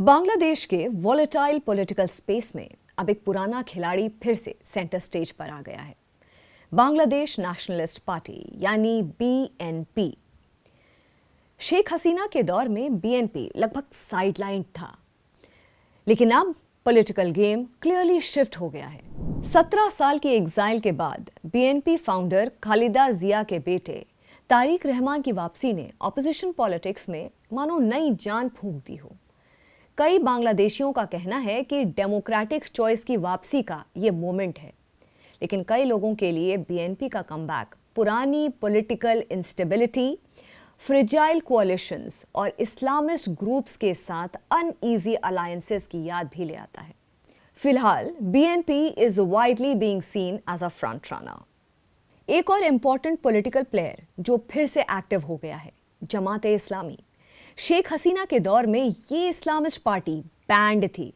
बांग्लादेश के volatile political space में अब एक पुराना खिलाड़ी फिर से सेंटर स्टेज पर आ गया है। बांग्लादेश नेशनलिस्ट पार्टी यानी बीएनपी। शेख हसीना के दौर में बीएनपी लगभग साइडलाइन था, लेकिन अब पॉलिटिकल गेम क्लियरली शिफ्ट हो गया है। 17 साल की एग्जाइल के बाद बीएनपी फाउंडर खालिदा जिया के बेटे तारिक रहमान की वापसी ने ऑपोजिशन पॉलिटिक्स में मानो नई जान फूंक दी हो। कई बांग्लादेशियों का कहना है कि डेमोक्रेटिक चॉइस की वापसी का ये मोमेंट है, लेकिन कई लोगों के लिए बीएनपी का कमबैक पुरानी पॉलिटिकल इंस्टेबिलिटी, फ्रिजाइल कोalitions और इस्लामिस्ट ग्रुप्स के साथ अनईजी अलायंसेस की याद भी ले आता है। फिलहाल BNP is widely being seen as a front runner. एक और इंपॉर्टेंट पॉलिटिकल प्लेयर जो फिर से एक्टिव हो गया है, जमात इस्लामी। शेख हसीना के दौर में ये इस्लामिस्ट पार्टी बैंड थी,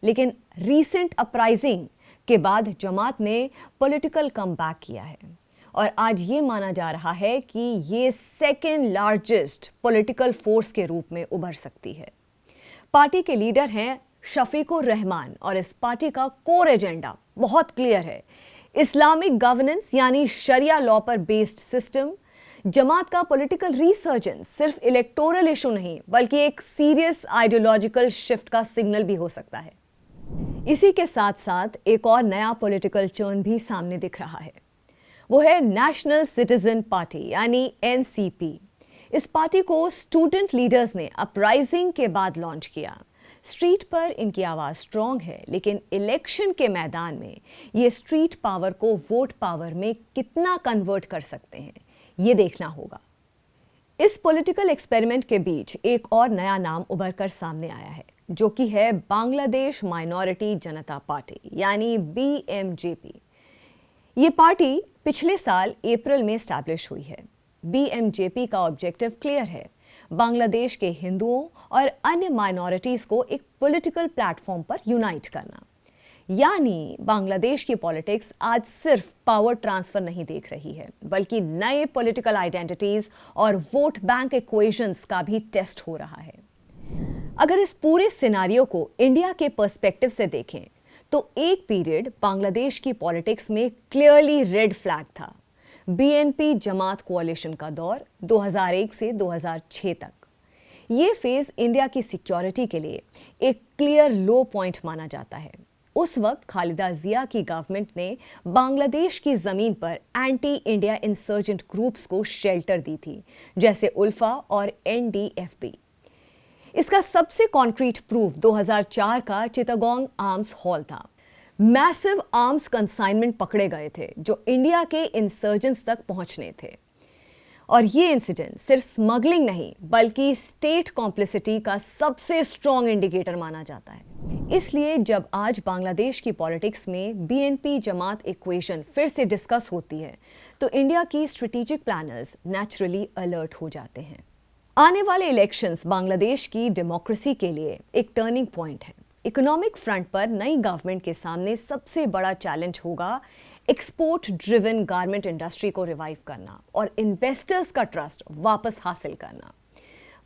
लेकिन रीसेंट अपराइजिंग के बाद जमात ने पॉलिटिकल कमबैक किया है और आज ये माना जा रहा है कि ये सेकेंड लार्जेस्ट पॉलिटिकल फोर्स के रूप में उभर सकती है। पार्टी के लीडर हैं शफीकुर रहमान और इस पार्टी का कोर एजेंडा बहुत क्लियर है। इस्लामिक गवर्नेंस यानी शरिया लॉ पर बेस्ड सिस्टम। जमात का पॉलिटिकल रिसर्जेंस सिर्फ इलेक्टोरल इशू नहीं, बल्कि एक सीरियस आइडियोलॉजिकल शिफ्ट का सिग्नल भी हो सकता है। इसी के साथ साथ एक और नया पॉलिटिकल टर्न भी सामने दिख रहा है, वो है नेशनल सिटीजन पार्टी यानी एनसीपी। इस पार्टी को स्टूडेंट लीडर्स ने अपराइजिंग के बाद लॉन्च किया। स्ट्रीट पर इनकी आवाज स्ट्रांग है, लेकिन इलेक्शन के मैदान में ये स्ट्रीट पावर को वोट पावर में कितना कन्वर्ट कर सकते हैं, ये देखना होगा। इस पॉलिटिकल एक्सपेरिमेंट के बीच एक और नया नाम उभर कर सामने आया है, जो कि है बांग्लादेश माइनॉरिटी जनता पार्टी यानी बीएमजेपी। ये पार्टी पिछले साल अप्रैल में एस्टैब्लिश हुई है। बीएमजेपी का ऑब्जेक्टिव क्लियर है, बांग्लादेश के हिंदुओं और अन्य माइनॉरिटीज को एक पॉलिटिकल प्लेटफॉर्म पर यूनाइट करना। यानी बांग्लादेश की पॉलिटिक्स आज सिर्फ पावर ट्रांसफर नहीं देख रही है, बल्कि नए पॉलिटिकल आइडेंटिटीज और वोट बैंक इक्वेशंस का भी टेस्ट हो रहा है। अगर इस पूरे सिनारियो को इंडिया के पर्सपेक्टिव से देखें तो एक पीरियड बांग्लादेश की पॉलिटिक्स में क्लियरली रेड फ्लैग था। बीएनपी जमात कोalition का दौर 2001 से 2006 तक। ये फेज इंडिया की सिक्योरिटी के लिए एक क्लियर लो पॉइंट माना जाता है। उस वक्त खालिदा जिया की गवर्नमेंट ने बांग्लादेश की जमीन पर एंटी इंडिया इंसर्जेंट ग्रुप्स को शेल्टर दी थी, जैसे उल्फा और एनडीएफबी। इसका सबसे कॉन्क्रीट प्रूफ 2004 का चिटागोंग आर्म्स हॉल था। मैसिव आर्म्स कंसाइनमेंट पकड़े गए थे जो इंडिया के इंसर्जेंट्स तक पहुंचने थे, और ये इंसिडेंट सिर्फ स्मगलिंग नहीं बल्कि स्टेट कॉम्प्लिसिटी का सबसे स्ट्रॉन्ग इंडिकेटर माना जाता है। इसलिए जब आज बांग्लादेश की पॉलिटिक्स में बीएनपी जमात इक्वेशन फिर से डिस्कस होती है, तो इंडिया की स्ट्रेटेजिक प्लानर्स नेचुरली अलर्ट हो जाते हैं। आने वाले इलेक्शंस बांग्लादेश की डेमोक्रेसी के लिए एक टर्निंग पॉइंट है। इकोनॉमिक फ्रंट पर नई गवर्नमेंट के सामने सबसे बड़ा चैलेंज होगा एक्सपोर्ट ड्रिवन गारमेंट इंडस्ट्री को रिवाइव करना और इन्वेस्टर्स का ट्रस्ट वापस हासिल करना।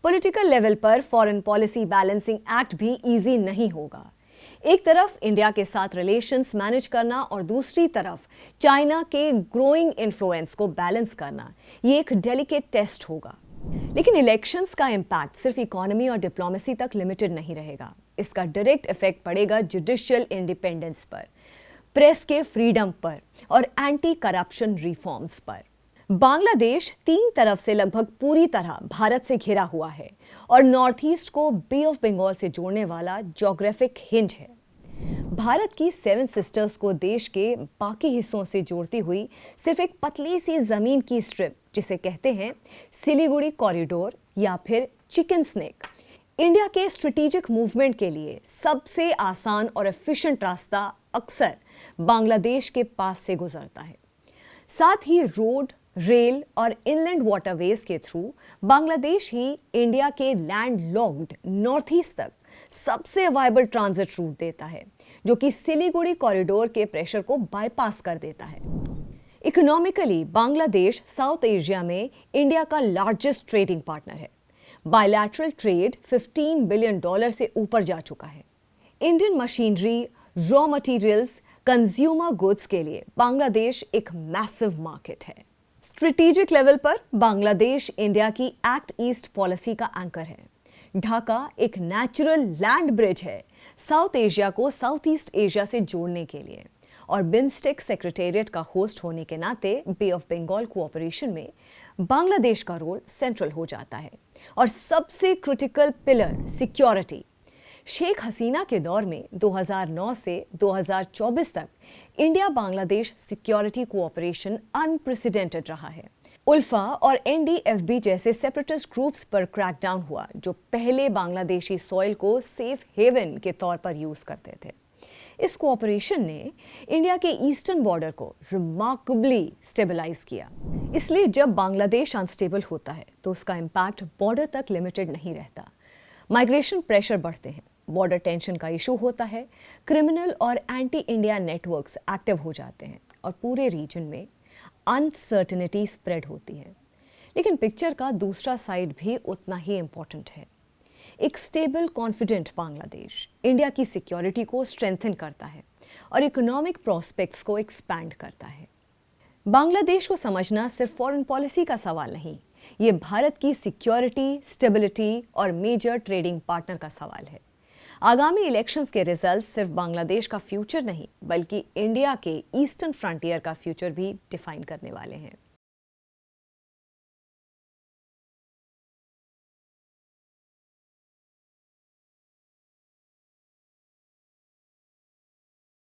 पॉलिटिकल लेवल पर फॉरेन पॉलिसी बैलेंसिंग एक्ट भी इजी नहीं होगा। एक तरफ इंडिया के साथ रिलेशंस मैनेज करना और दूसरी तरफ चाइना के ग्रोइंग इन्फ्लुएंस को बैलेंस करना, ये एक डेलिकेट टेस्ट होगा। लेकिन इलेक्शंस का इंपैक्ट सिर्फ इकोनॉमी और डिप्लोमेसी तक लिमिटेड नहीं रहेगा। इसका डायरेक्ट इफेक्ट पड़ेगा जुडिशियल इंडिपेंडेंस पर, प्रेस के फ्रीडम पर और एंटी करप्शन रिफॉर्म्स पर। बांग्लादेश 3 तरफ से लगभग पूरी तरह भारत से घिरा हुआ है और नॉर्थ ईस्ट को बे ऑफ बंगाल से जोड़ने वाला ज्योग्राफिक हिंज है। भारत की 7 सिस्टर्स को देश के बाकी हिस्सों से जोड़ती हुई सिर्फ एक पतली सी जमीन की स्ट्रिप, जिसे कहते हैं सिलीगुड़ी कॉरिडोर या फिर चिकन स्नेक, इंडिया के स्ट्रेटेजिक मूवमेंट के लिए सबसे आसान और एफिशिएंट रास्ता अक्सर बांग्लादेश के पास से गुजरता है। साथ ही रोड, रेल और इनलैंड वाटरवेज के थ्रू बांग्लादेश ही इंडिया के लैंडलॉक्ड नॉर्थ ईस्ट तक सबसे वायबल ट्रांजिट रूट देता है, जो कि सिलीगुड़ी कॉरिडोर के प्रेशर को बाईपास कर देता है। इकोनॉमिकली बांग्लादेश साउथ एशिया में इंडिया का लार्जेस्ट ट्रेडिंग पार्टनर है। बायलैटरल ट्रेड $15 बिलियन से ऊपर जा चुका है। Indian machinery, raw materials, consumer goods के लिए बांग्लादेश एक मैसिव मार्केट है। स्ट्रेटेजिक लेवल पर बांग्लादेश इंडिया की एक्ट ईस्ट पॉलिसी का एंकर है। ढाका एक नेचुरल लैंड ब्रिज है साउथ एशिया को साउथ ईस्ट एशिया से जोड़ने के लिए, और बिम्स्टेक सेक्रेटेरिएट का होस्ट होने के नाते बे ऑफ बंगाल कोऑपरेशन में बांग्लादेश का रोल सेंट्रल हो जाता है। और सबसे critical pillar security. Sheikh Hasina के दौर में 2009 से 2024 तक India Bangladesh security cooperation unprecedented रहा है। उल्फा और एनडीएफबी जैसे सेपरेटिस्ट ग्रुप्स पर क्रैकडाउन हुआ जो पहले बांग्लादेशी सॉइल को सेफ हेवन के तौर पर यूज करते थे। इस कोऑपरेशन ने इंडिया के ईस्टर्न बॉर्डर को रिमार्केबली स्टेबलाइज किया। इसलिए जब बांग्लादेश अनस्टेबल होता है तो उसका इम्पैक्ट बॉर्डर तक लिमिटेड नहीं रहता। माइग्रेशन प्रेशर बढ़ते हैं, बॉर्डर टेंशन का इशू होता है, क्रिमिनल और एंटी इंडिया नेटवर्क्स एक्टिव हो जाते हैं और पूरे रीजन में अनसर्टेनिटी स्प्रेड होती है। लेकिन पिक्चर का दूसरा साइड भी उतना ही इंपॉर्टेंट है। एक स्टेबल कॉन्फिडेंट बांग्लादेश इंडिया की सिक्योरिटी को स्ट्रेंथन करता है और इकोनॉमिक प्रोस्पेक्ट्स को एक्सपैंड करता है। बांग्लादेश को समझना सिर्फ फॉरेन पॉलिसी का सवाल नहीं, ये भारत की सिक्योरिटी, स्टेबिलिटी और मेजर ट्रेडिंग पार्टनर का सवाल है। आगामी इलेक्शंस के रिजल्ट सिर्फ बांग्लादेश का फ्यूचर नहीं बल्कि इंडिया के ईस्टर्न फ्रंटियर का फ्यूचर भी डिफाइन करने वाले हैं।